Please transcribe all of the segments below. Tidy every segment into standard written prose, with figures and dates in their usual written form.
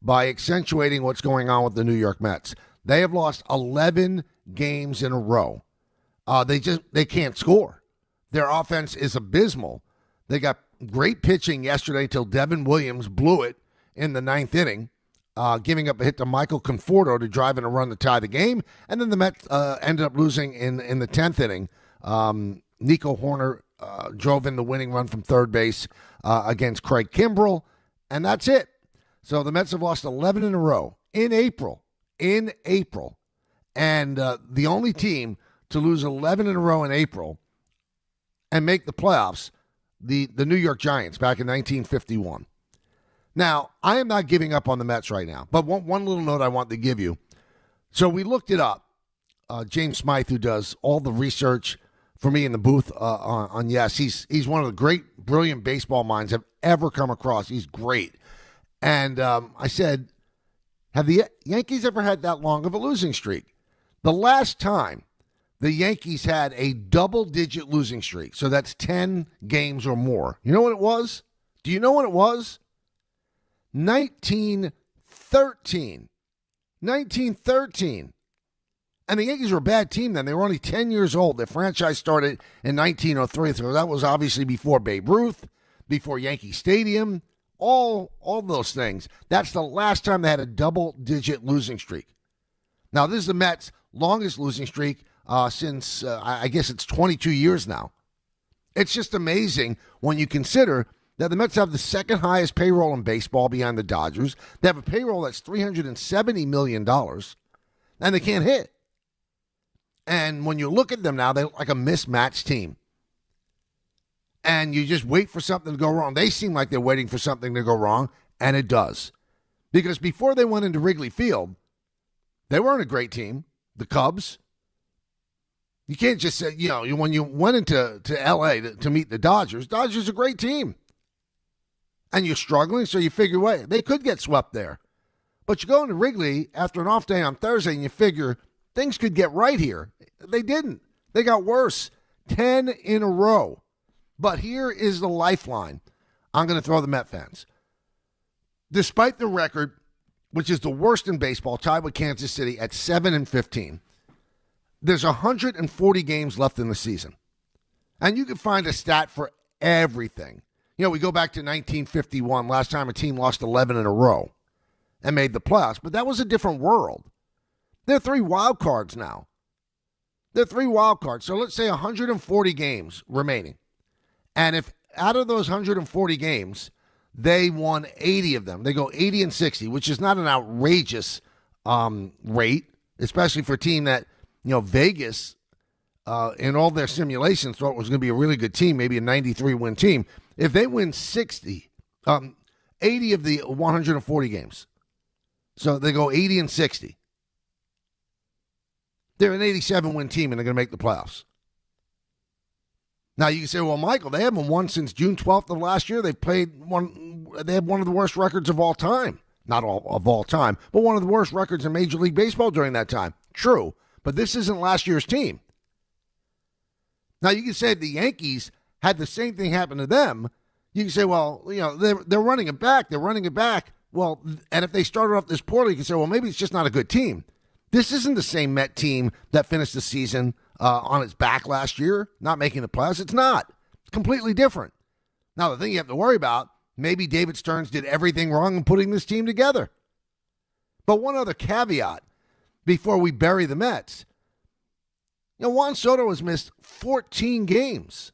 by accentuating what's going on with the New York Mets. They have lost 11 games in a row. They can't score. Their offense is abysmal. They got great pitching yesterday till Devin Williams blew it in the ninth inning, giving up a hit to Michael Conforto to drive in a run to tie the game. And then the Mets ended up losing in the 10th inning. Nico Horner drove in the winning run from third base against Craig Kimbrell, and that's it. So the Mets have lost 11 in a row in April. And the only team to lose 11 in a row in April and make the playoffs, the New York Giants back in 1951. Now, I am not giving up on the Mets right now, but one little note I want to give you. So we looked it up. James Smythe, who does all the research for me in the booth on Yes, he's one of the great, brilliant baseball minds I've ever come across. He's great. And I said, have the Yankees ever had that long of a losing streak? The last time the Yankees had a double-digit losing streak, so that's 10 games or more. You know what it was? Do you know what it was? 1913. 1913. And the Yankees were a bad team then. They were only 10 years old. Their franchise started in 1903, so that was obviously before Babe Ruth, before Yankee Stadium, all those things. That's the last time they had a double-digit losing streak. Now, this is the Mets' longest losing streak since, I guess it's 22 years now. It's just amazing when you consider that the Mets have the second highest payroll in baseball behind the Dodgers. They have a payroll that's $370 million, and they can't hit. And when you look at them now, they look like a mismatched team. And you just wait for something to go wrong. They seem like they're waiting for something to go wrong, and it does. Because before they went into Wrigley Field, they weren't a great team, the Cubs. You can't just say, when you went into L.A. to meet the Dodgers are a great team. And you're struggling, so you figure, wait, they could get swept there. But you go into Wrigley after an off day on Thursday, and you figure things could get right here. They didn't. They got worse. 10 in a row. But here is the lifeline I'm going to throw the Met fans. Despite the record, which is the worst in baseball, tied with Kansas City at 7-15, there's 140 games left in the season. And you can find a stat for everything. We go back to 1951, last time a team lost 11 in a row and made the playoffs. But that was a different world. There are 3 wild cards now. So let's say 140 games remaining. And if out of those 140 games, they won 80 of them, they go 80-60, which is not an outrageous rate, especially for a team that, Vegas, in all their simulations, thought was going to be a really good team, maybe a 93-win team. If they win 80 of the 140 games, so they go 80-60, they're an 87-win team, and they're going to make the playoffs. Now, you can say, well, Michael, they haven't won since June 12th of last year. They have one of the worst records of all time. Not all of all time, but one of the worst records in Major League Baseball during that time. True, but this isn't last year's team. Now, you can say the Yankees had the same thing happen to them. You can say, well, they're running it back. Well, and if they started off this poorly, you can say, well, maybe it's just not a good team. This isn't the same Met team that finished the season on its back last year, not making the playoffs. It's not. It's completely different. Now, the thing you have to worry about, maybe David Stearns did everything wrong in putting this team together. But one other caveat before we bury the Mets. Juan Soto has missed 14 games.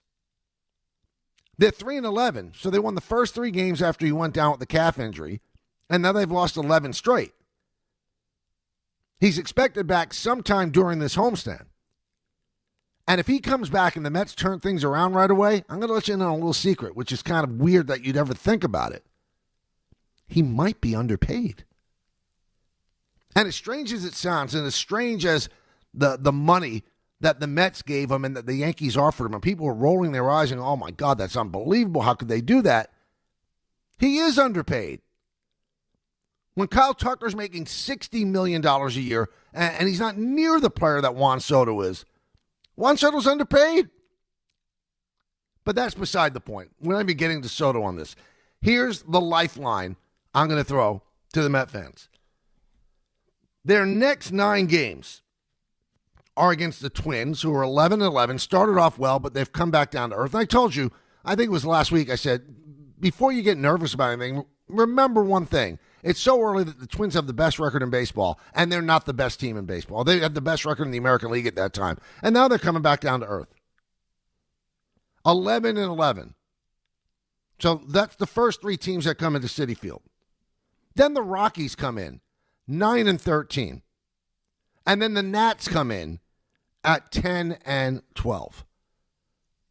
They're 3-11, so they won the first 3 games after he went down with the calf injury, and now they've lost 11 straight. He's expected back sometime during this homestand. And if he comes back and the Mets turn things around right away, I'm going to let you in on a little secret, which is kind of weird that you'd ever think about it. He might be underpaid. And as strange as it sounds, and as strange as the money that the Mets gave him and that the Yankees offered him, and people were rolling their eyes and, oh my God, that's unbelievable. How could they do that? He is underpaid. When Kyle Tucker's making $60 million a year, and he's not near the player that Juan Soto is, Juan Soto's underpaid. But that's beside the point. We're not even getting to Soto on this. Here's the lifeline I'm going to throw to the Met fans. Their next 9 games are against the Twins, who are 11-11, started off well, but they've come back down to earth. And I told you, I think it was last week, I said, before you get nervous about anything, remember one thing. It's so early that the Twins have the best record in baseball, and they're not the best team in baseball. They had the best record in the American League at that time. And now they're coming back down to earth. 11-11. So that's the first 3 teams that come into Citi Field. Then the Rockies come in, 9-13. And then the Nats come in at 10-12.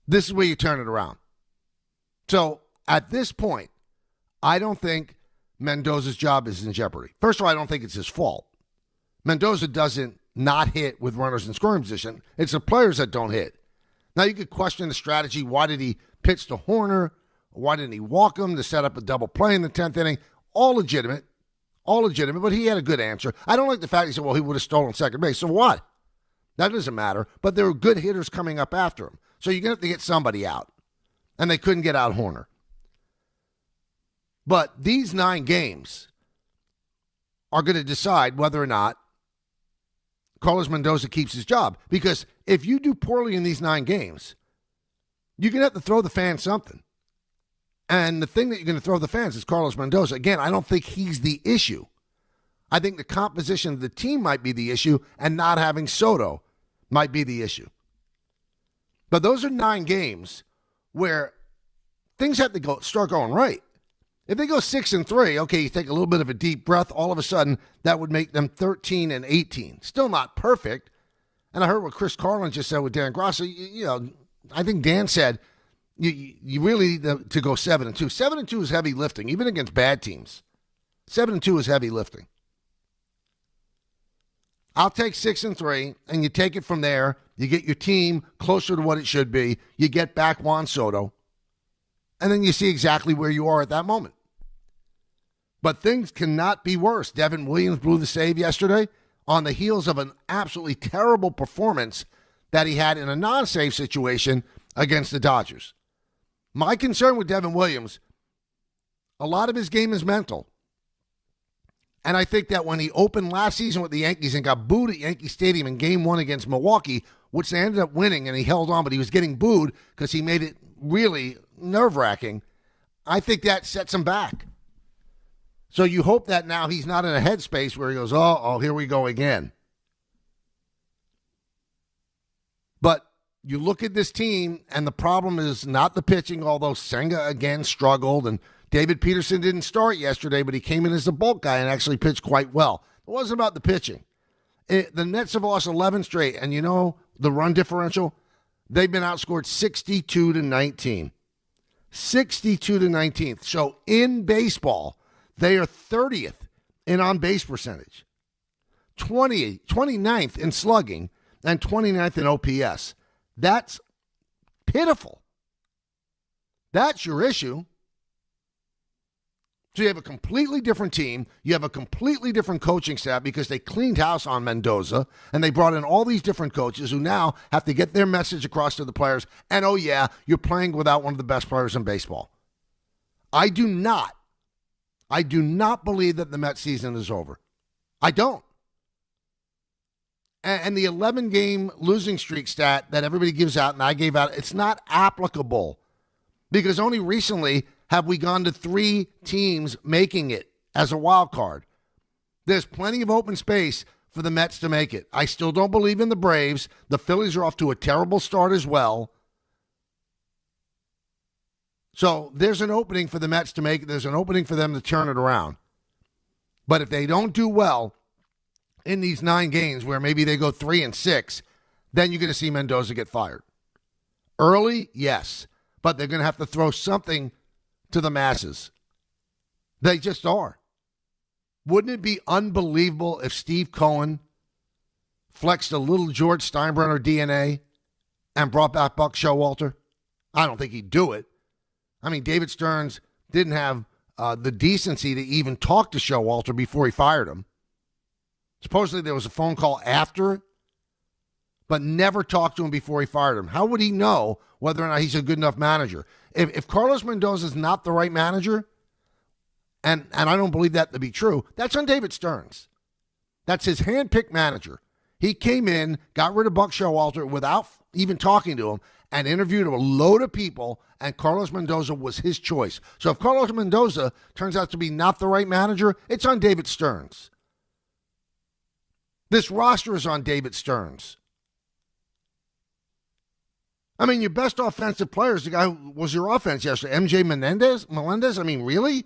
This is where you turn it around. So at this point, I don't think Mendoza's job is in jeopardy. First of all, I don't think it's his fault. Mendoza doesn't not hit with runners in scoring position. It's the players that don't hit. Now, you could question the strategy. Why did he pitch to Horner? Why didn't he walk him to set up a double play in the 10th inning? All legitimate, but he had a good answer. I don't like the fact he said, well, he would have stolen second base. So what? That doesn't matter. But there were good hitters coming up after him. So you're going to have to get somebody out. And they couldn't get out Horner. But these 9 games are going to decide whether or not Carlos Mendoza keeps his job. Because if you do poorly in these 9 games, you're going to have to throw the fans something. And the thing that you're going to throw the fans is Carlos Mendoza. Again, I don't think he's the issue. I think the composition of the team might be the issue, and not having Soto might be the issue. But those are 9 games where things have to start going right. If they go 6-3, okay, you take a little bit of a deep breath. All of a sudden, that would make them 13-18. Still not perfect. And I heard what Chris Carlin just said with Dan Grosso. I think Dan said you really need to go 7-2. 7-2 is heavy lifting, even against bad teams. 7-2 is heavy lifting. I'll take 6-3, and you take it from there. You get your team closer to what it should be. You get back Juan Soto. And then you see exactly where you are at that moment. But things cannot be worse. Devin Williams blew the save yesterday on the heels of an absolutely terrible performance that he had in a non-save situation against the Dodgers. My concern with Devin Williams, a lot of his game is mental. And I think that when he opened last season with the Yankees and got booed at Yankee Stadium in Game 1 against Milwaukee, which they ended up winning, and he held on, but he was getting booed because he made it really nerve-wracking, I think that sets him back. So you hope that now he's not in a headspace where he goes, oh, here we go again. But you look at this team, and the problem is not the pitching, although Senga again struggled, and David Peterson didn't start yesterday, but he came in as the bulk guy and actually pitched quite well. It wasn't about the pitching. The Nets have lost 11 straight, and you know the run differential? They've been outscored 62-19. 62-19. So in baseball, they are 30th in on-base percentage, 29th in slugging, and 29th in OPS. That's pitiful. That's your issue. So you have a completely different team. You have a completely different coaching staff because they cleaned house on Mendoza, and they brought in all these different coaches who now have to get their message across to the players. And, oh, yeah, you're playing without one of the best players in baseball. I do not believe that the Mets season is over. I don't. And the 11-game losing streak stat that everybody gives out and I gave out, it's not applicable because only recently have we gone to 3 teams making it as a wild card. There's plenty of open space for the Mets to make it. I still don't believe in the Braves. The Phillies are off to a terrible start as well. So there's an opening for the Mets to make it. There's an opening for them to turn it around. But if they don't do well in these 9 games where maybe they go 3-6, then you're going to see Mendoza get fired. Early, yes. But they're going to have to throw something to the masses. They just are. Wouldn't it be unbelievable if Steve Cohen flexed a little George Steinbrenner DNA and brought back Buck Showalter? I don't think he'd do it. I mean, David Stearns didn't have the decency to even talk to Showalter before he fired him. Supposedly there was a phone call after it, but never talked to him before he fired him. How would he know whether or not he's a good enough manager? If Carlos Mendoza is not the right manager, and I don't believe that to be true, that's on David Stearns. That's his hand-picked manager. He came in, got rid of Buck Showalter without even talking to him, and interviewed a load of people, and Carlos Mendoza was his choice. So if Carlos Mendoza turns out to be not the right manager, it's on David Stearns. This roster is on David Stearns. I mean, your best offensive player is the guy who was your offense yesterday, MJ Melendez? I mean, really?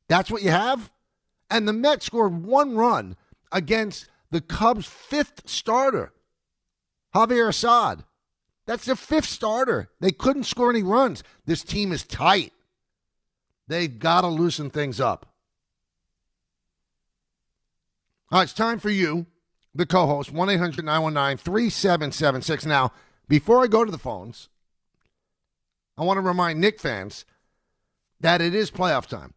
That's what you have? And the Mets scored one run against the Cubs' fifth starter, Javier Assad. That's their fifth starter. They couldn't score any runs. This team is tight. They've got to loosen things up. All right, it's time for you, the co-host, 1-800-919-3776. Now, before I go to the phones, I want to remind Knicks fans that it is playoff time.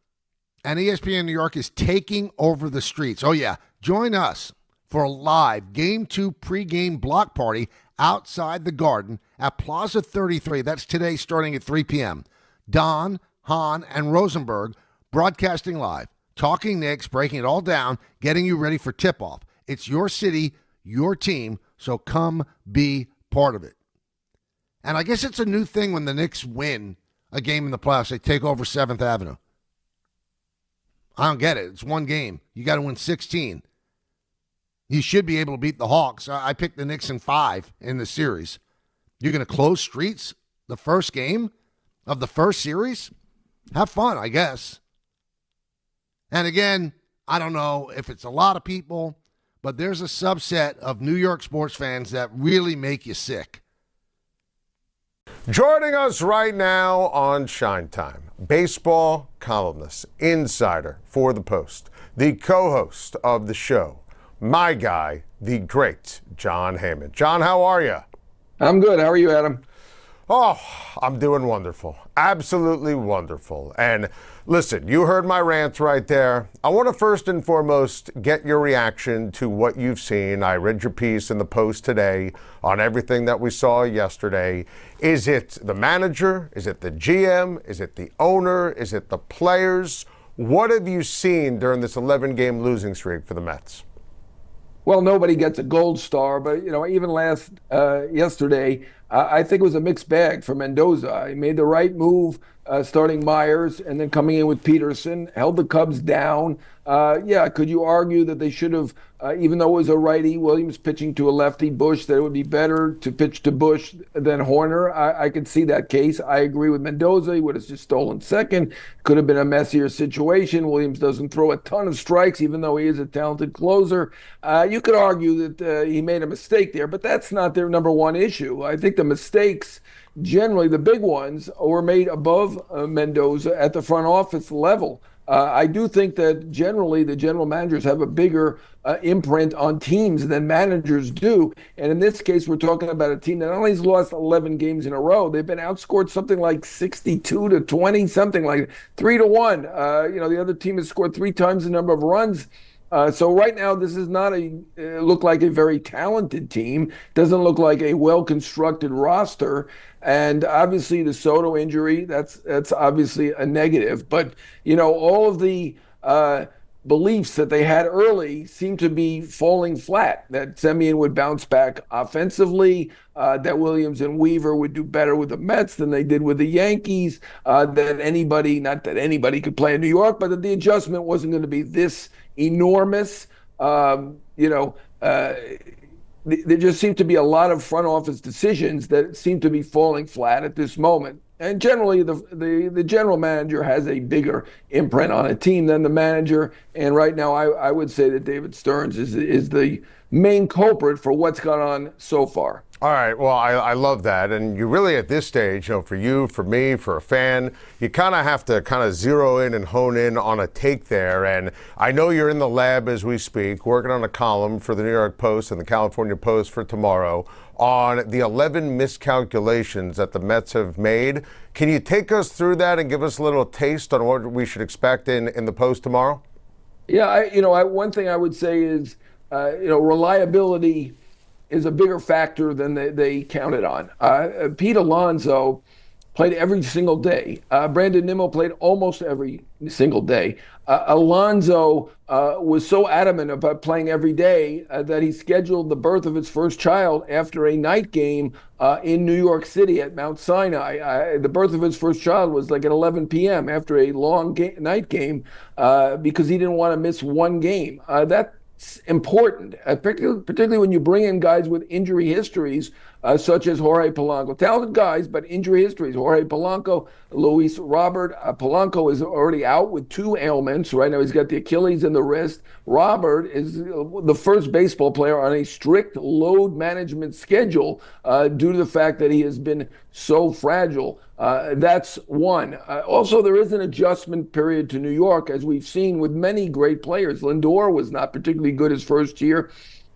And ESPN New York is taking over the streets. Oh, yeah. Join us for a live Game 2 pregame block party outside the Garden at Plaza 33. That's today starting at 3 p.m. Don, Hahn, and Rosenberg broadcasting live, talking Knicks, breaking it all down, getting you ready for tip-off. It's your city, your team, so come be part of it. And I guess it's a new thing when the Knicks win a game in the playoffs. They take over 7th Avenue. I don't get it. It's one game. You got to win 16. You should be able to beat the Hawks. I picked the Knicks in 5 in the series. You're going to close streets the first game of the first series? Have fun, I guess. And again, I don't know if it's a lot of people, but there's a subset of New York sports fans that really make you sick. Joining us right now on Shine Time, baseball columnist, insider for the Post, the co-host of the show, my guy, the great John Heyman. John, how are you? I'm good. How are you, Adam? Oh, I'm doing wonderful. Absolutely wonderful. And listen, you heard my rant right there. I want to first and foremost get your reaction to what you've seen. I read your piece in the Post today on everything that we saw yesterday. Is it the manager? Is it the GM? Is it the owner? Is it the players? What have you seen during this 11-game losing streak for the Mets? Well, nobody gets a gold star, but, even yesterday, I think it was a mixed bag for Mendoza. He made the right move, starting Myers and then coming in with Peterson, held the Cubs down. Could you argue that they should have, even though it was a righty, Williams pitching to a lefty, Bush, that it would be better to pitch to Bush than Horner? I could see that case. I agree with Mendoza. He would have just stolen second. Could have been a messier situation. Williams doesn't throw a ton of strikes, even though he is a talented closer. You could argue that he made a mistake there, but that's not their number one issue. I think the mistakes, generally the big ones, were made above Mendoza at the front office level. I do think that generally the general managers have a bigger imprint on teams than managers do. And in this case, we're talking about a team that not only has lost 11 games in a row, they've been outscored something like 62-20, something like 3-1. The other team has scored 3 times the number of runs. So right now, this is not look like a very talented team. Doesn't look like a well-constructed roster. And obviously the Soto injury, that's obviously a negative. But, all of the beliefs that they had early seem to be falling flat, that Semien would bounce back offensively, that Williams and Weaver would do better with the Mets than they did with the Yankees, not that anybody could play in New York, but that the adjustment wasn't going to be this enormous. There just seem to be a lot of front office decisions that seem to be falling flat at this moment. And generally, the general manager has a bigger imprint on a team than the manager. And right now, I would say that David Stearns is the main culprit for what's gone on so far. All right, well, I love that. And you really, at this stage, for you, for me, for a fan, you kind of have to zero in and hone in on a take there. And I know you're in the lab as we speak, working on a column for the New York Post and the California Post for tomorrow on the 11 miscalculations that the Mets have made. Can you take us through that and give us a little taste on what we should expect in the Post tomorrow? Yeah, one thing I would say is, reliability is a bigger factor than they counted on. Pete Alonso played every single day. Brandon Nimmo played almost every single day. Alonso was so adamant about playing every day that he scheduled the birth of his first child after a night game in New York City at Mount Sinai. The birth of his first child was like at 11 p.m. after a long night game because he didn't want to miss one game. That's important, particularly when you bring in guys with injury histories such as Jorge Polanco. Talented guys, but injury histories. Jorge Polanco, Luis Robert. Polanco is already out with 2 ailments. Right now he's got the Achilles and the wrist. Robert is the first baseball player on a strict load management schedule due to the fact that he has been so fragile. That's one. Also, there is an adjustment period to New York, as we've seen with many great players. Lindor was not particularly good his first year.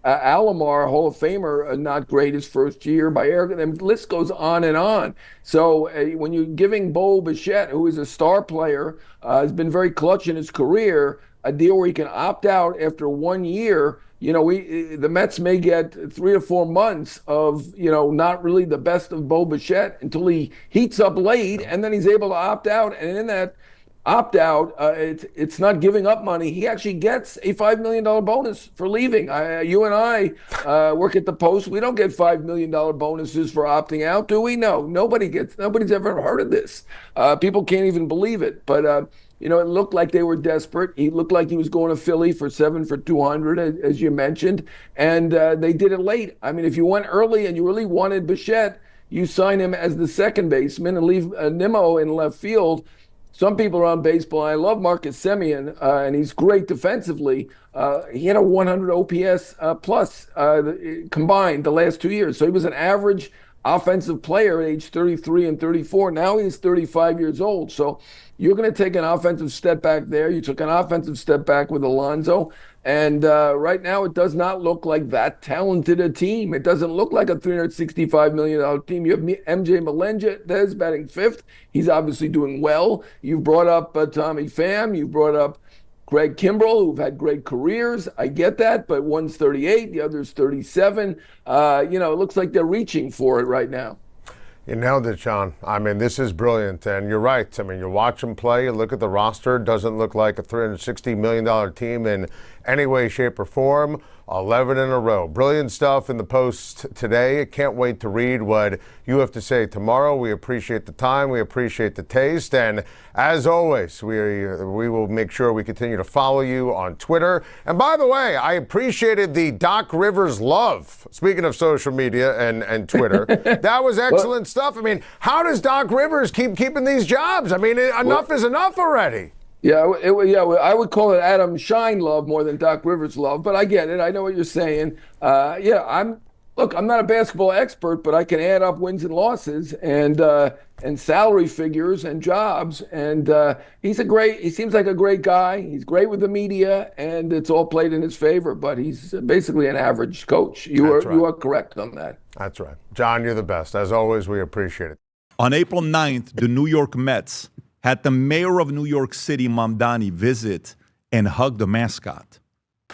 Alomar, Hall of Famer, not great his first year. By Eric, the list goes on and on. So when you're giving Bo Bichette, who is a star player, has been very clutch in his career, a deal where he can opt out after 1 year, the Mets may get 3 or 4 months of, not really the best of Bo Bichette until he heats up late, and then he's able to opt out. And in that opt out, it's not giving up money. He actually gets a $5 million bonus for leaving. You and I work at the Post. We don't get $5 million bonuses for opting out, do we? No, nobody's ever heard of this. People can't even believe it. But it looked like they were desperate. He looked like he was going to Philly for 7 for $200, as you mentioned, and they did it late. I mean, if you went early and you really wanted Bichette, you sign him as the second baseman and leave Nimmo in left field. Some people around baseball, I love Marcus Semien, and he's great defensively. He had a 100 OPS plus combined the last 2 years. So he was an average offensive player at age 33 and 34. Now he's 35 years old. So you're going to take an offensive step back there. You took an offensive step back with Alonso. And right now, it does not look like that talented a team. It doesn't look like a $365 million team. You have MJ Melendez batting 5th. He's obviously doing well. You've brought up Tommy Pham. You've brought up Greg Kimbrell, who've had great careers. I get that, but one's 38, the other's 37. It looks like they're reaching for it right now. You nailed it, John. I mean, this is brilliant, and you're right. I mean, you watch them play, you look at the roster, it doesn't look like a $360 million team in any way, shape, or form. 11 in a row. Brilliant stuff in the Post today. Can't wait to read what you have to say tomorrow. We appreciate the time. We appreciate the taste. And as always, we will make sure we continue to follow you on Twitter. And by the way, I appreciated the Doc Rivers love. Speaking of social media and Twitter, that was excellent stuff. I mean, how does Doc Rivers keeping these jobs? I mean, enough is enough already. Yeah, I would call it Adam Shine love more than Doc Rivers love, but I get it. I know what you're saying. I'm not a basketball expert, but I can add up wins and losses and salary figures and jobs. And he seems like a great guy. He's great with the media, and it's all played in his favor. But he's basically an average coach. You are correct on that. That's right, John. You're the best. As always, we appreciate it. On April 9th, the New York Mets had the mayor of New York City, Mamdani, visit and hug the mascot.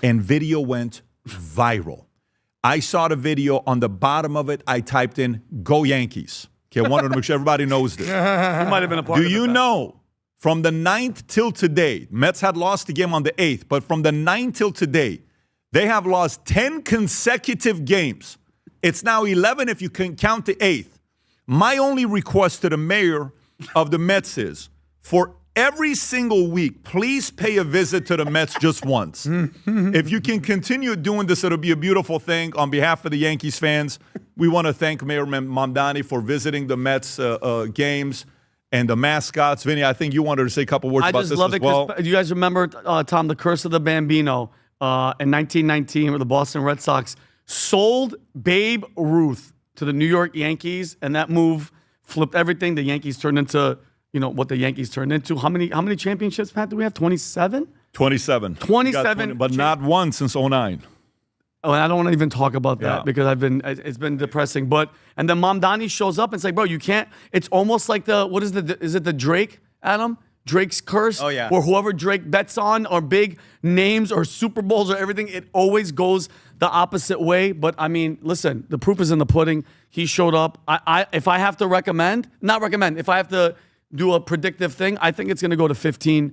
And video went viral. I saw the video. On the bottom of it, I typed in, "Go Yankees." Okay, I wanted to make sure everybody knows this. You might have been a part of it. Do you know, from the 9th till today, Mets had lost the game on the 8th, but from the 9th till today, they have lost 10 consecutive games. It's now 11 if you can count the 8th. My only request to the mayor of the Mets is, for every single week, please pay a visit to the Mets just once. If you can continue doing this, it'll be a beautiful thing. On behalf of the Yankees fans, we want to thank Mayor Mamdani for visiting the Mets games and the mascots. Vinny, I think you wanted to say a couple words about this as well. I just love it. Do you guys remember, Tom, the Curse of the Bambino in 1919 where the Boston Red Sox sold Babe Ruth to the New York Yankees, and that move flipped everything. The Yankees turned into what the Yankees turned into. How many championships, Pat, do we have? 27? 27. 27. But not one since 09. Oh, and I don't want to even talk about that because it's been depressing. And then Mamdani shows up and it's like, bro, you can't. It's almost like is it the Drake, Adam? Drake's curse, or whoever Drake bets on, or big names, or Super Bowls, or everything, it always goes the opposite way. But I mean, listen, the proof is in the pudding. He showed up. If I have to if I have to do a predictive thing, I think it's going to go to 15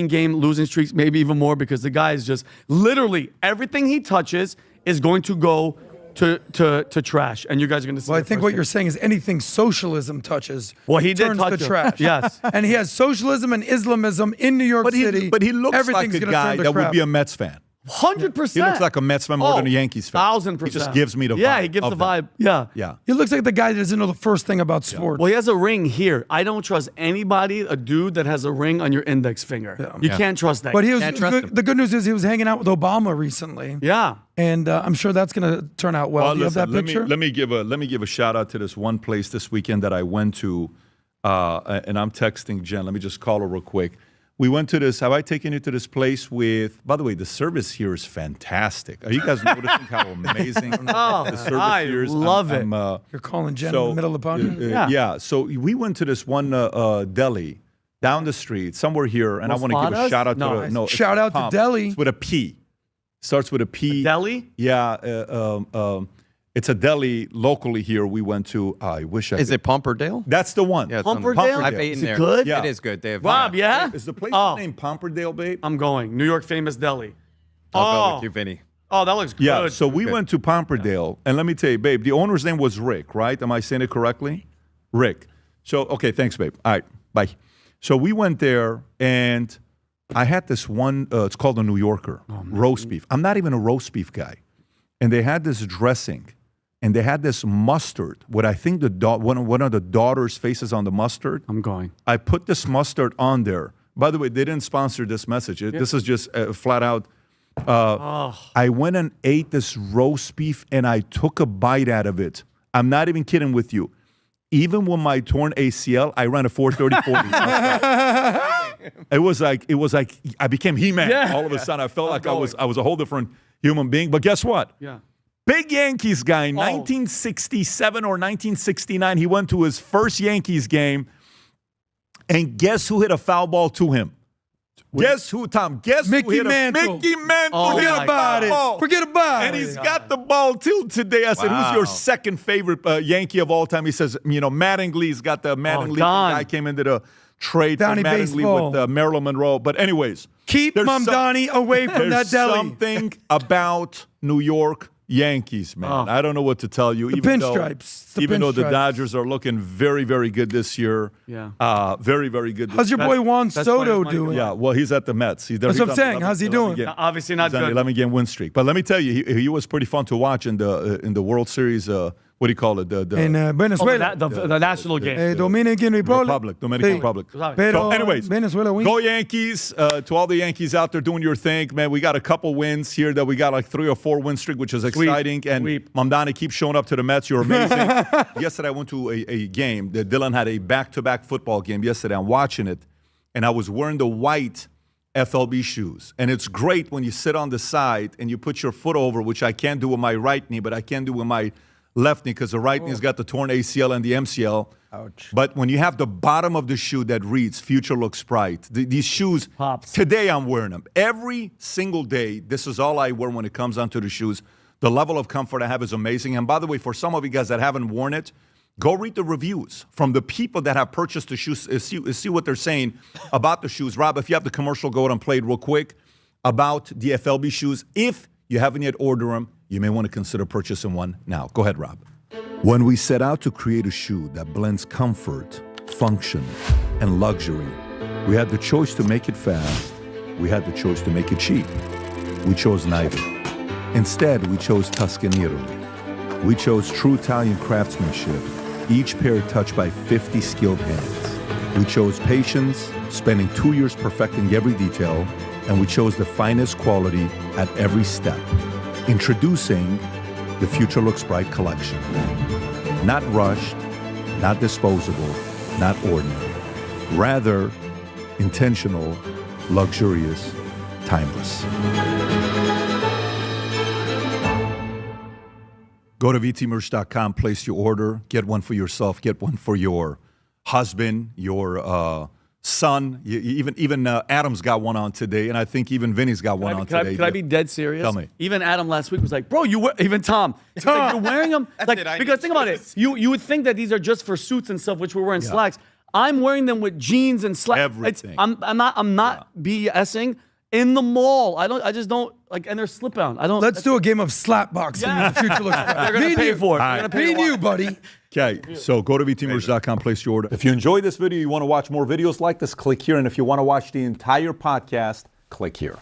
game losing streaks, maybe even more, because the guy is just literally everything he touches is going to go to trash, and you guys are going to see. Well, I think what you're saying is anything socialism touches, he did turns touch to it. trash. Yes, and he has socialism and Islamism in New York City. But he looks like Everything's a gonna guy turn to that crap. would be a Mets fan. 100%. He looks like a Mets fan more than a Yankees fan. 1,000%. He just gives me the vibe. Yeah, he gives the vibe. Yeah. Yeah. He looks like the guy that doesn't know the first thing about sports. Well, he has a ring here. I don't trust anybody, a dude that has a ring on your index finger. You can't trust that. But he was Can't trust him. the good news is he was hanging out with Obama recently. Yeah. And I'm sure that's going to turn out well. Do you have that picture? Let me give a shout out to this one place this weekend that I went to, and I'm texting Jen. Let me just call her real quick. We went to this. Have I taken you to this place with? By the way, the service here is fantastic. Are you guys noticing how amazing the service here is? I love it. You're calling Jen in the middle of the podcast? Yeah. So we went to this one deli down the street, somewhere here, and I want to give a Mosfata's? shout out No. to the Shout out to Deli. It's with a P. Starts with a P. Deli? Yeah. It's a deli locally here. We went to. I wish I. Is could. it Pomperdale? That's the one. Yeah, it's on- Pumperdale? I've eaten Is it there. good? Yeah. It is good. They have Rob, yeah? Is the place Oh. named Pomperdale, babe? I'm going. New York famous deli. I'll go with you, Vinny. Oh, that looks good. Yeah, so we went to Pomperdale, and let me tell you, babe, the owner's name was Rick, right? Am I saying it correctly? Rick. So, okay, thanks, babe. All right, bye. So we went there, and I had this one, it's called a New Yorker, roast beef. I'm not even a roast beef guy. And they had this dressing, and they had this mustard, what I think one of the daughter's faces on the mustard. I'm going. I put this mustard on there. By the way, they didn't sponsor this message. This is just flat out. I went and ate this roast beef, and I took a bite out of it. I'm not even kidding with you. Even with my torn ACL, I ran a 4:30-40. It was like I became He-Man. Yeah. All of a sudden, I felt like I was a whole different human being. But guess what? Yeah. Big Yankees guy, 1967 or 1969. He went to his first Yankees game, and guess who hit a foul ball to him? Guess who, Tom? Guess Mickey who hit Mantle. Mickey Mantle. Oh, hit my a about foul ball. it. Forget about And it. he's got the ball till today. I said, who's your second favorite Yankee of all time? He says, Mattingly's got the Mattingly Don. guy came into the trade Donnie for Mattingly baseball. with Marilyn Monroe. But anyways. Keep Mamdani away from that There's deli. something about New York Yankees, man. I don't know what to tell you. Even pinstripes. The though the pinstripes. Dodgers are looking very, very good this year. Yeah. Very, very good. How's your boy Juan Soto doing? Yeah, well, he's at the Mets. That's what I'm saying. How's he doing? Obviously not He's on good. an 11-game win streak. But let me tell you, he was pretty fun to watch in the World Series. What do you call it? In Venezuela. The national game. Dominican Republic. Dominican Republic. Pero So anyways, Venezuela win. go Yankees. To all the Yankees out there doing your thing, man, we got a couple wins here that we got like 3 or 4 win streak, which is exciting. And Mamdani keeps showing up to the Mets. You're amazing. Yesterday I went to a game. Dylan had a back-to-back football game yesterday. I'm watching it, and I was wearing the white FLB shoes. And it's great when you sit on the side and you put your foot over, which I can't do with my right knee, but I can do with my left knee because the right knee's got the torn ACL and the MCL. Ouch. But when you have the bottom of the shoe that reads, future looks bright. These shoes, Pops. today I'm wearing them. Every single day, this is all I wear when it comes down to the shoes. The level of comfort I have is amazing. And by the way, for some of you guys that haven't worn it, go read the reviews from the people that have purchased the shoes. See what they're saying about the shoes. Rob, if you have the commercial, go ahead and play it real quick about the FLB shoes. If you haven't yet ordered them, you may want to consider purchasing one now. Go ahead, Rob. When we set out to create a shoe that blends comfort, function, and luxury, we had the choice to make it fast. We had the choice to make it cheap. We chose neither. Instead, we chose Tuscany, Italy. We chose true Italian craftsmanship, each pair touched by 50 skilled hands. We chose patience, spending 2 years perfecting every detail, and we chose the finest quality at every step. Introducing the Future Looks Bright collection. Not rushed, not disposable, not ordinary. Rather, intentional, luxurious, timeless. Go to vtmerch.com, place your order, get one for yourself, get one for your husband, your Son, even Adam's got one on today, and I think even Vinny's got one on today. Can I be dead serious? Tell me. Even Adam last week was like, bro, even Tom, he's like, you're wearing them? Because think about it. You would think that these are just for suits and stuff, which we're wearing slacks. I'm wearing them with jeans and slacks. Everything. I'm not BSing. In the mall, I just don't like, and they're slip-on. Let's do a game of slap boxing. Yeah. The future looks bright. They're gonna pay for it. They're gonna pay Me and you, buddy. Okay, so go to vtmerch.com, place your order. If you enjoyed this video, you want to watch more videos like this, click here. And if you want to watch the entire podcast, click here.